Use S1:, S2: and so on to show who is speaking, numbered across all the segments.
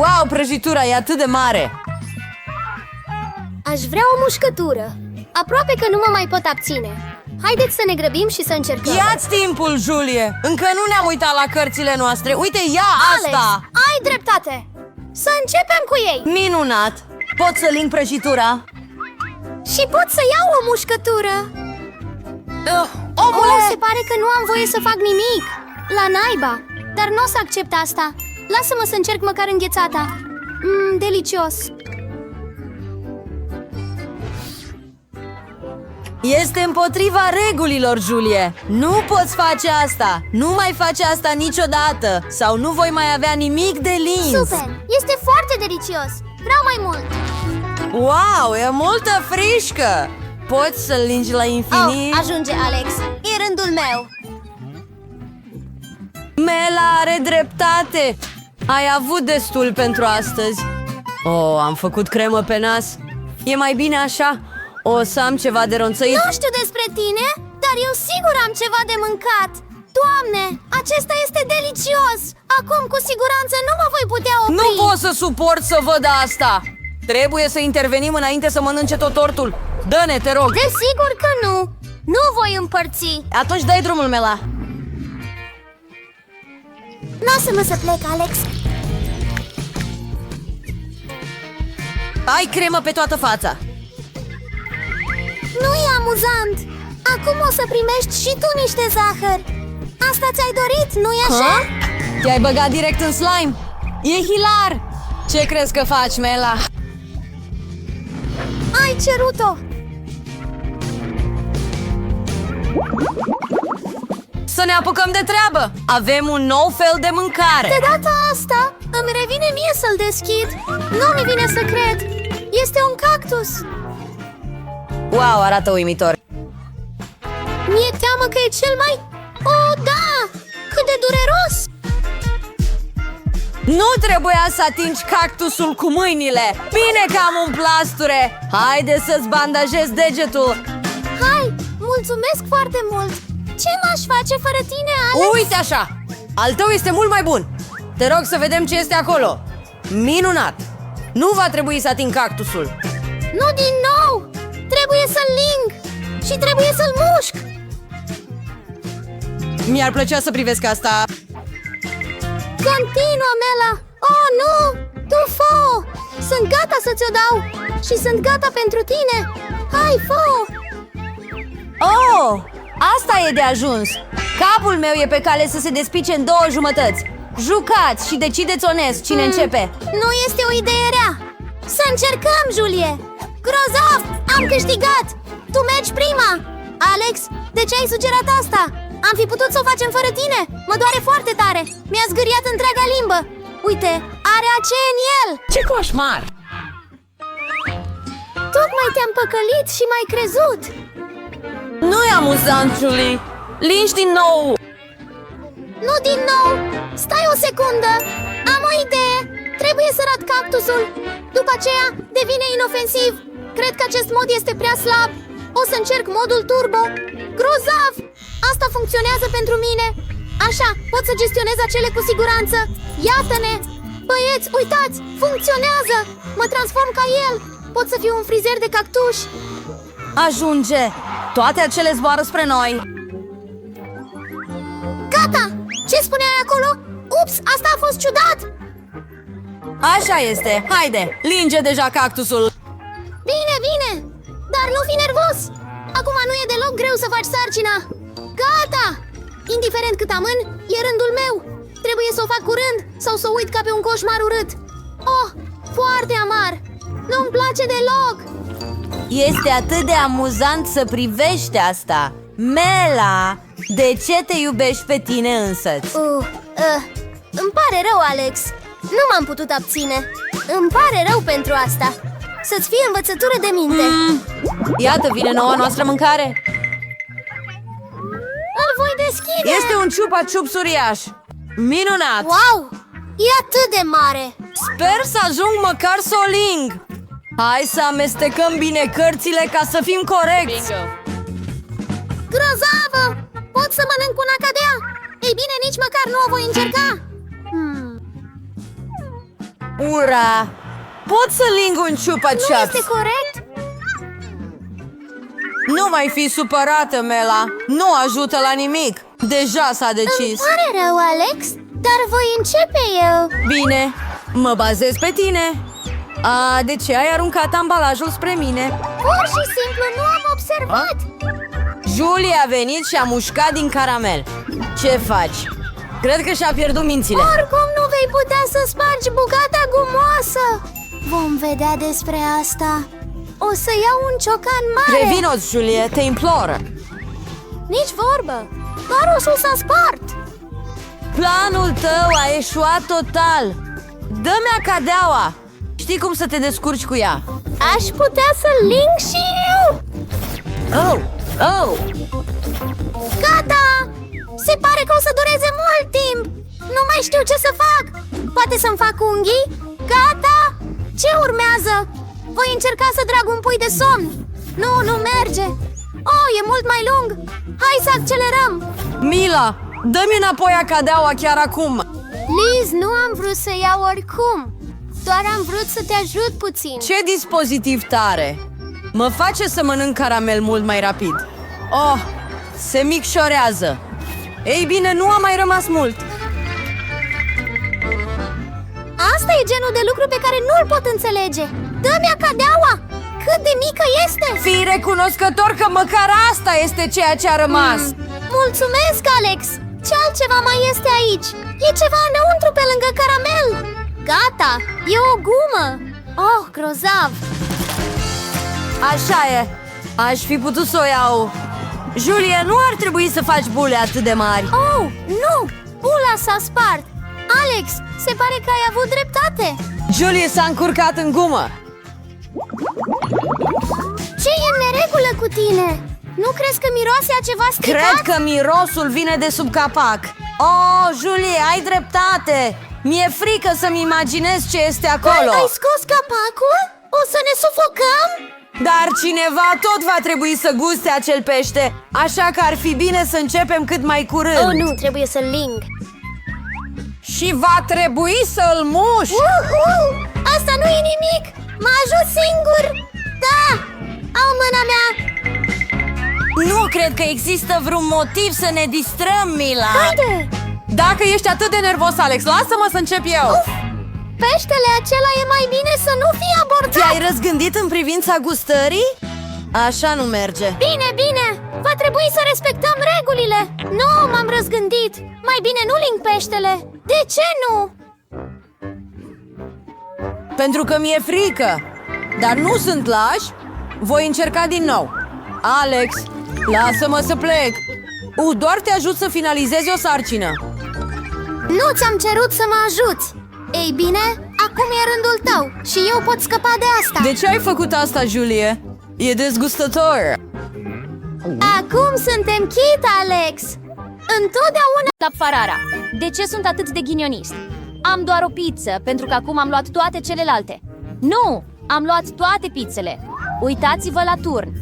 S1: Wow, prăjitura e atât de mare!
S2: Aș vrea o mușcătură. Aproape că nu mă mai pot abține. Haideți să ne grăbim și să încercăm.
S1: Ia-ți timpul, Julie! Încă nu ne-am uitat la cărțile noastre. Uite, ia
S2: Alex,
S1: asta!
S2: ai dreptate! Să începem cu ei!
S1: Minunat! Pot să ling prăjitura?
S2: Și pot să iau o mușcătură.
S1: Omule!
S2: Se pare că nu am voie să fac nimic. La naiba. Dar nu o să accept asta. Lasă-mă să încerc măcar înghețata. Delicios.
S1: Este împotriva regulilor, Julie! Nu poți face asta! Nu mai face asta niciodată! Sau nu voi mai avea nimic de lins!
S2: Super! Este foarte delicios! Vreau mai mult!
S1: Wow, e multă frișcă! Poți să-l lingi la infinit?
S2: Ajunge, Alex! E rândul meu!
S1: Mela are dreptate! Ai avut destul pentru astăzi. Oh, am făcut cremă pe nas. E mai bine așa? O să am ceva de ronțăit.
S2: Nu știu despre tine, dar eu sigur am ceva de mâncat. Doamne, acesta este delicios. Acum cu siguranță nu mă voi putea opri.
S1: Nu pot să suport să văd asta. Trebuie să intervenim înainte să mănânce tot tortul. Dă-ne, te rog.
S2: Desigur că nu. Nu voi împărți.
S1: Atunci dai drumul, Mela.
S2: Lasă-mă să plec, Alex.
S1: Ai cremă pe toată fața.
S2: Nu e amuzant. Acum o să primești și tu niște zahăr. Asta ți-ai dorit, nu-i așa?
S1: Te-ai băgat direct în slime. E hilar. Ce crezi că faci, Mela?
S2: Ai cerut-o.
S1: Să ne apucăm de treabă. Avem un nou fel de mâncare.
S2: De data asta îmi revine mie să-l deschid. Nu mi vine să cred. Este un cactus.
S1: Wow, arată uimitor.
S2: Mi-e teamă că e cel mai... Oh, da! Cât de dureros!
S1: Nu trebuia să atingi cactusul cu mâinile. Bine că am un plasture. Haide să-ți bandajez degetul.
S2: Hai, mulțumesc foarte mult! Ce m-aș face fără tine, Alex?
S1: Uite așa! Al tău este mult mai bun. Te rog să vedem ce este acolo. Minunat! Nu va trebui să ating cactusul.
S2: Nu din nou! Trebuie să-l ling! Și trebuie să-l mușc!
S1: Mi-ar plăcea să privesc asta.
S2: Continuă, Mela! Oh, nu! Tu fă! Sunt gata să-ți-o dau! Și sunt gata pentru tine! Hai, fă!
S1: Oh! Asta e de ajuns. Capul meu e pe cale să se despice în două jumătăți. Jucați și decideți onest cine începe.
S2: Nu este o idee rea! Să încercăm, Julie! Grozav! Am câștigat! Tu mergi prima! Alex, de ce ai sugerat asta? Am fi putut să o facem fără tine! Mă doare foarte tare! Mi-a zgâriat întreaga limbă! Uite, are acee în el!
S1: Ce coșmar!
S2: Tocmai te-am păcălit și m-ai crezut!
S1: Nu-i amuzant, Julie! Lingi din nou!
S2: Nu din nou! Stai o secundă! Am o idee! Trebuie să rat cactusul! După aceea devine inofensiv! Cred că acest mod este prea slab! O să încerc modul turbo! Grozav! Asta funcționează pentru mine! Așa, pot să gestionez acele cu siguranță! Iată-ne! Băieți, uitați! Funcționează! Mă transform ca el! Pot să fiu un frizer de cactuși!
S1: Ajunge! Toate acele zboară spre noi!
S2: Gata! Ce spuneai acolo? Ups, asta a fost ciudat!
S1: Așa este! Haide! Linge deja cactusul!
S2: Bine, bine! Dar nu fi nervos! Acum nu e deloc greu să faci sarcina! Gata! Indiferent cât amân, e rândul meu! Trebuie să o fac curând sau să o uit ca pe un coșmar urât! Oh, foarte amar! Nu-mi place deloc!
S1: Este atât de amuzant să privești asta! Mela, de ce te iubești pe tine însăți?
S2: Îmi pare rău, Alex! Nu m-am putut abține! Îmi pare rău pentru asta! Să-ți fie învățătură de minte!
S1: Iată, vine noua noastră mâncare!
S2: Îl voi deschide!
S1: Este un ciupa-ciups uriaș! Minunat!
S2: Wow! E atât de mare!
S1: Sper să ajung măcar să o ling! Hai să amestecăm bine cărțile ca să fim corecți!
S2: Grozavă! Pot să mănânc una ca de ea? Ei bine, nici măcar nu o voi încerca!
S1: ura! Pot să ling un Chupa
S2: Nu
S1: Chups?
S2: este corect?
S1: Nu mai fi supărată, Mela! Nu ajută la nimic! Deja s-a
S2: Îmi
S1: decis!
S2: pare rău, Alex, dar voi începe eu.
S1: Bine, mă bazez pe tine! De ce ai aruncat ambalajul spre mine?
S2: Pur și simplu nu am observat.
S1: Julie a venit și a mușcat din caramel. Ce faci? Cred că și-a pierdut mințile.
S2: Oricum nu vei putea să spargi bucata gumoasă. Vom vedea despre asta. O să iau un ciocan mare.
S1: Revino-ți, Julie, te imploră.
S2: Nici vorbă. Doar osul s-a spart.
S1: Planul tău a eșuat total. Dă-mi acadeaua. Știi cum să te descurci cu ea.
S2: Aș putea să ling și eu.
S1: Oh!
S2: Gata! Se pare că o să dureze mult timp. Nu mai știu ce să fac. Poate să-mi fac unghii? Gata! Ce urmează? Voi încerca să trag un pui de somn. Nu merge. Oh, e mult mai lung. Hai să accelerăm.
S1: Mila, dă-mi înapoi acadeaua chiar acum.
S2: Liz, nu am vrut să iau oricum. Doar am vrut să te ajut puțin.
S1: Ce dispozitiv tare! Mă face să mănânc caramel mult mai rapid. Oh, se micșorează. Ei bine, nu a mai rămas mult.
S2: Asta e genul de lucru pe care nu-l pot înțelege. Dă-mi acadeaua! Cât de mică este!
S1: Fii recunoscător că măcar asta este ceea ce a rămas.
S2: Mulțumesc, Alex! Ce altceva mai este aici? E ceva înăuntru pe lângă caramel. Gata! E o gumă! Oh, grozav!
S1: Așa e. Aș fi putut să o iau. Julie, nu ar trebui să faci bule atât de mari.
S2: Oh, nu! Bula s-a spart! Alex, se pare că ai avut dreptate!
S1: Julie s-a încurcat în gumă.
S2: Ce e în neregulă cu tine? Nu crezi că miroase a ceva stricat?
S1: Cred că mirosul vine de sub capac. Oh, Julie, ai dreptate. Mi-e frică să-mi imaginez ce este acolo.
S2: Ai scos capacul? O să ne sufocăm?
S1: Dar cineva tot va trebui să guste acel pește. Așa că ar fi bine să începem cât mai curând.
S2: Oh, nu, trebuie să ling.
S1: Și va trebui să-l muși.
S2: Asta nu e nimic! Mă ajut singur! Da! Au mâna mea!
S1: Nu cred că există vreun motiv să ne distrăm, Mila.
S2: Haide!
S1: Dacă ești atât de nervos, Alex, lasă-mă să încep eu.
S2: Peștele acela e mai bine să nu fie abordat!
S1: Te-ai răzgândit în privința gustării? Așa nu merge.
S2: Bine, bine! Va trebui să respectăm regulile! Nu, m-am răzgândit! Mai bine nu ling peștele! De ce nu?
S1: Pentru că mi-e frică. Dar nu sunt lași. Voi încerca din nou. Alex, lasă-mă să plec. Doar te ajut să finalizezi o sarcină.
S2: Nu ți-am cerut să mă ajuți! Ei bine, acum e rândul tău și eu pot scăpa de asta!
S1: De ce ai făcut asta, Julie? E dezgustător.
S2: Acum suntem chit, Alex! Întotdeauna...
S3: La Farara, de ce sunt atât de ghinionist? Am doar o pizză, pentru că acum am luat toate celelalte. Nu! Am luat toate pizzele. Uitați-vă la turn.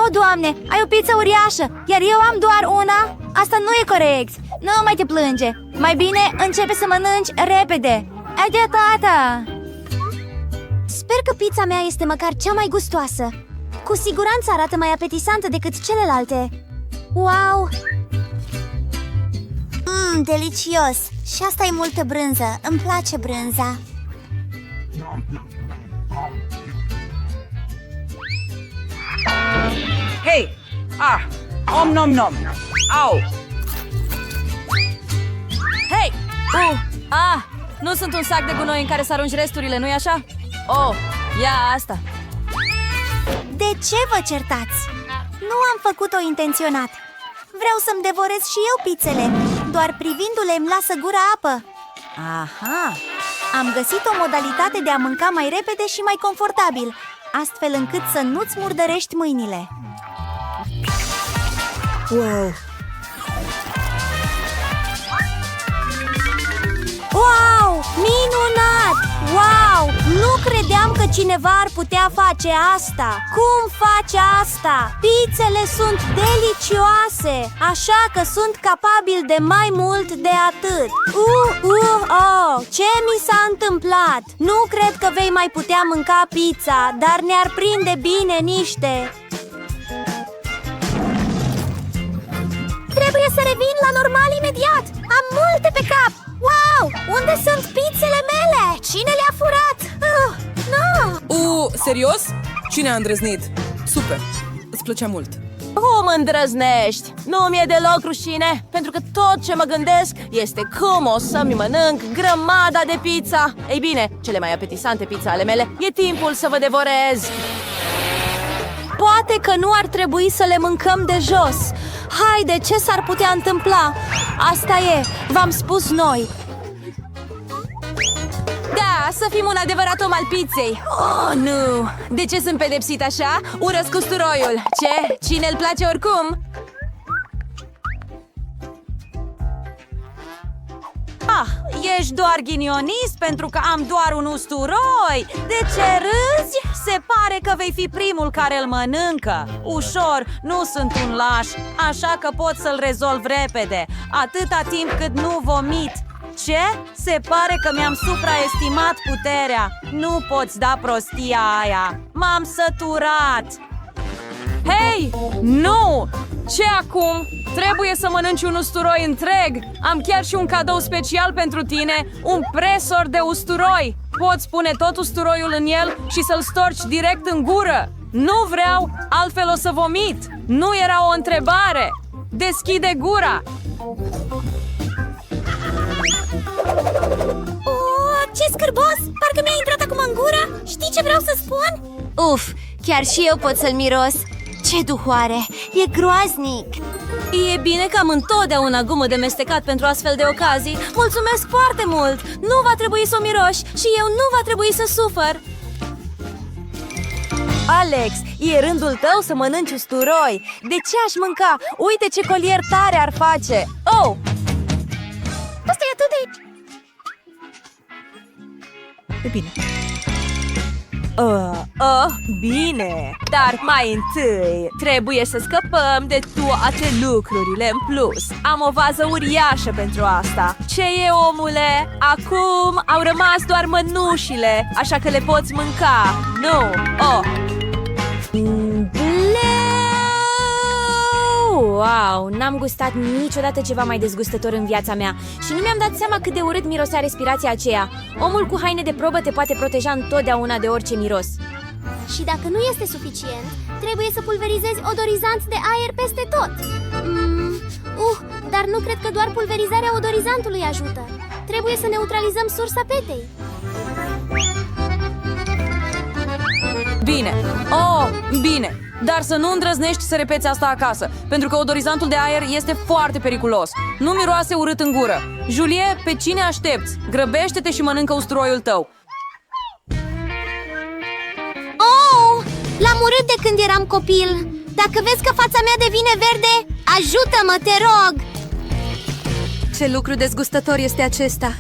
S4: Oh, Doamne, ai o pizza uriașă, iar eu am doar una? Asta nu e corect. Nu mai te plânge. Mai bine începe să mănânci repede. Haide, tata!
S2: Sper că pizza mea este măcar cea mai gustoasă. Cu siguranță arată mai apetisantă decât celelalte. Wow! Delicios! Și asta e multă brânză. Îmi place brânza.
S5: Hei! Om nom nom! Au!
S3: Hei! Nu sunt un sac de gunoi în care să arunci resturile, nu-i așa? Oh, ia asta.
S2: De ce vă certați? Nu am făcut-o intenționat. Vreau să-mi devorez și eu pizzele. Doar privindu-le îmi lasă gura apă.
S4: Aha! Am găsit o modalitate de a mânca mai repede și mai confortabil, astfel încât să nu-ți murdărești mâinile.
S1: Wow!
S4: Wow! Minunat! Wow! Nu credeam că cineva ar putea face asta! Cum face asta? Pizzele sunt delicioase, așa că sunt capabil de mai mult de atât. Oh! Ce mi s-a întâmplat? Nu cred că vei mai putea mânca pizza, dar ne-ar prinde bine niște...
S2: Trebuie să revin la normal imediat! Am multe pe cap! Wow! Unde sunt pizzele mele? Cine le-a furat? Nu!
S6: Serios? Cine a îndrăznit? Super! Îți plăcea mult!
S1: Cum îndrăznești? Nu mi-e deloc rușine, pentru că tot ce mă gândesc este cum o să-mi mănânc grămada de pizza. Ei bine, cele mai apetisante pizza ale mele, e timpul să vă devorez. Poate că nu ar trebui să le mâncăm de jos. Haide, ce s-ar putea întâmpla? Asta e, v-am spus noi. Da, să fim un adevărat om al pizzei. Oh, nu! De ce sunt pedepsit așa? Urăsc usturoiul. Ce? Cine îl place oricum? Ești doar ghinionist pentru că am doar un usturoi. De ce râzi? Se pare că vei fi primul care îl mănâncă. Ușor, nu sunt un laș, așa că pot să-l rezolv repede, atâta timp cât nu vomit. Ce? Se pare că mi-am supraestimat puterea. Nu poți da prostia aia. M-am săturat. Hei! Nu! Ce acum? Trebuie să mănânci un usturoi întreg. Am chiar și un cadou special pentru tine. Un presor de usturoi. Poți pune tot usturoiul în el și să-l storci direct în gură. Nu vreau, altfel o să vomit. Nu era o întrebare. Deschide gura.
S2: Ce scârbos! Parcă mi-a intrat acum în gură. Știi ce vreau să spun?
S4: Uf, chiar și eu pot să-l miros. Ce duhoare! E groaznic!
S1: E bine că am întotdeauna gumă de mestecat pentru astfel de ocazii. Mulțumesc foarte mult! Nu va trebui să o miroși și eu nu va trebui să sufăr. Alex, e rândul tău să mănânci usturoi. De ce aș mânca? Uite ce colier tare ar face! Oh!
S2: Asta e atât de...
S6: E bine.
S1: Bine, dar mai întâi trebuie să scăpăm de toate lucrurile în plus. Am o vază uriașă pentru asta. Ce e, omule? Acum au rămas doar mănușile, așa că le poți mânca. Nu,
S3: Wow, n-am gustat niciodată ceva mai dezgustător în viața mea și nu mi-am dat seama cât de urât mirosea respirația aceea. Omul cu haine de probă te poate proteja întotdeauna de orice miros.
S2: Și dacă nu este suficient, trebuie să pulverizezi odorizant de aer peste tot. Dar nu cred că doar pulverizarea odorizantului ajută. Trebuie să neutralizăm sursa petei.
S5: Bine, bine. Dar să nu îndrăznești să repeți asta acasă, pentru că odorizantul de aer este foarte periculos. Nu miroase urât în gură. Julie, pe cine aștepți? Grăbește-te și mănâncă usturoiul tău.
S2: Oh! L-am urât de când eram copil. Dacă vezi că fața mea devine verde, ajută-mă, te rog!
S1: ce lucru dezgustător este acesta!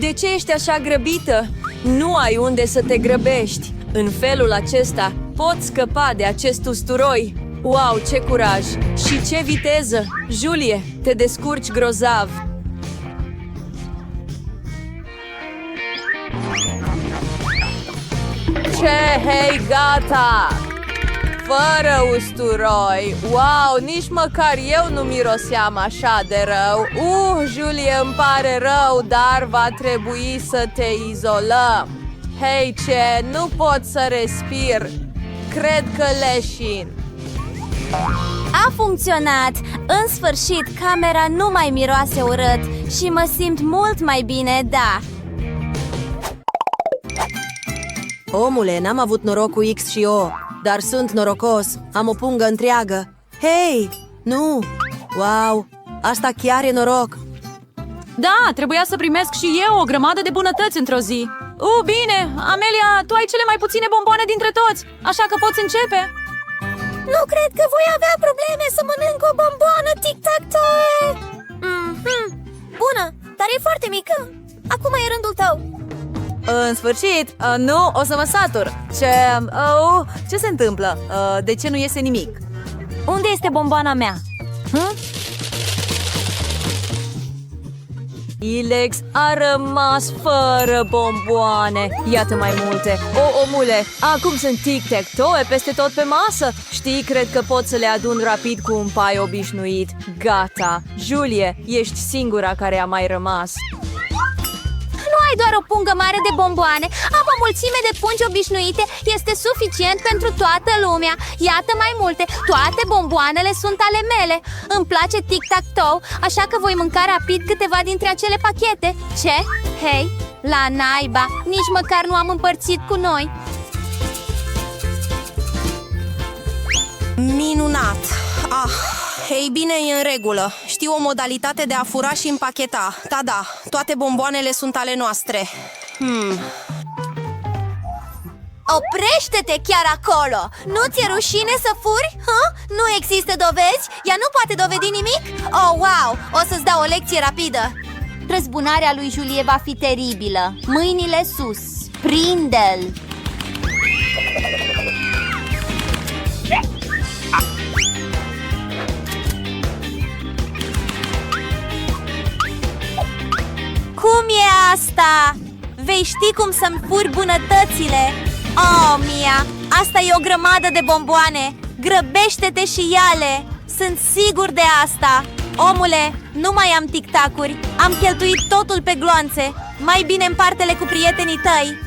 S1: De ce ești așa grăbită? Nu ai unde să te grăbești. În felul acesta poți scăpa de acest usturoi. Wow, ce curaj! Și ce viteză! Julie, te descurci grozav! Hei, gata! Fără usturoi! Wow, nici măcar eu nu miroseam așa de rău. Julie, îmi pare rău, dar va trebui să te izolăm. Hei, ce? Nu pot să respir. Cred că leșin.
S4: A funcționat! În sfârșit, camera nu mai miroase urât și mă simt mult mai bine, da!
S1: Omule, n-am avut noroc cu X și O, dar sunt norocos. Am o pungă întreagă. Hei! Nu! Wow! Asta chiar e noroc!
S5: Da, trebuia să primesc și eu o grămadă de bunătăți într-o zi. Bine! Amelia, tu ai cele mai puține bomboane dintre toți, așa că poți începe.
S2: Nu cred că voi avea probleme să mănânc o bomboană tic-tac-toe. Bună, dar e foarte mică. Acum e rândul tău.
S1: În sfârșit, nu, o să mă satur. Ce se întâmplă? De ce nu iese nimic?
S3: Unde este bomboana mea?
S1: Ilex a rămas fără bomboane. Iată mai multe. Omule, acum sunt tic-tac-toe peste tot pe masă. Știi, cred că pot să le adun rapid cu un pai obișnuit. Gata. Julie, ești singura care a mai rămas.
S2: Nu ai doar o pungă mare de bomboane. Am o mulțime de pungi obișnuite. Este suficient pentru toată lumea. Iată mai multe. Toate bomboanele sunt ale mele. Îmi place tic-tac-toe, așa că voi mânca rapid câteva dintre acele pachete. Ce? Hei, la naiba, nici măcar nu am împărțit cu noi.
S7: Minunat! Ei bine, e în regulă. Știu o modalitate de a fura și împacheta. Da, toate bomboanele sunt ale noastre.
S2: Oprește-te chiar acolo! Nu ți-e rușine să furi? Nu există dovezi? Ea nu poate dovedi nimic? Oh, wow! O să-ți dau o lecție rapidă! Răzbunarea lui Julie va fi teribilă. Mâinile sus! Prinde-l!
S4: Cum e asta? Vei ști cum să-mi furi bunătățile? Oh, Mia, asta e o grămadă de bomboane. Grăbește-te și ia-le. Sunt sigur de asta. Omule, nu mai am tic-tacuri. Am cheltuit totul pe gloanțe. Mai bine împarte-le cu prietenii tăi.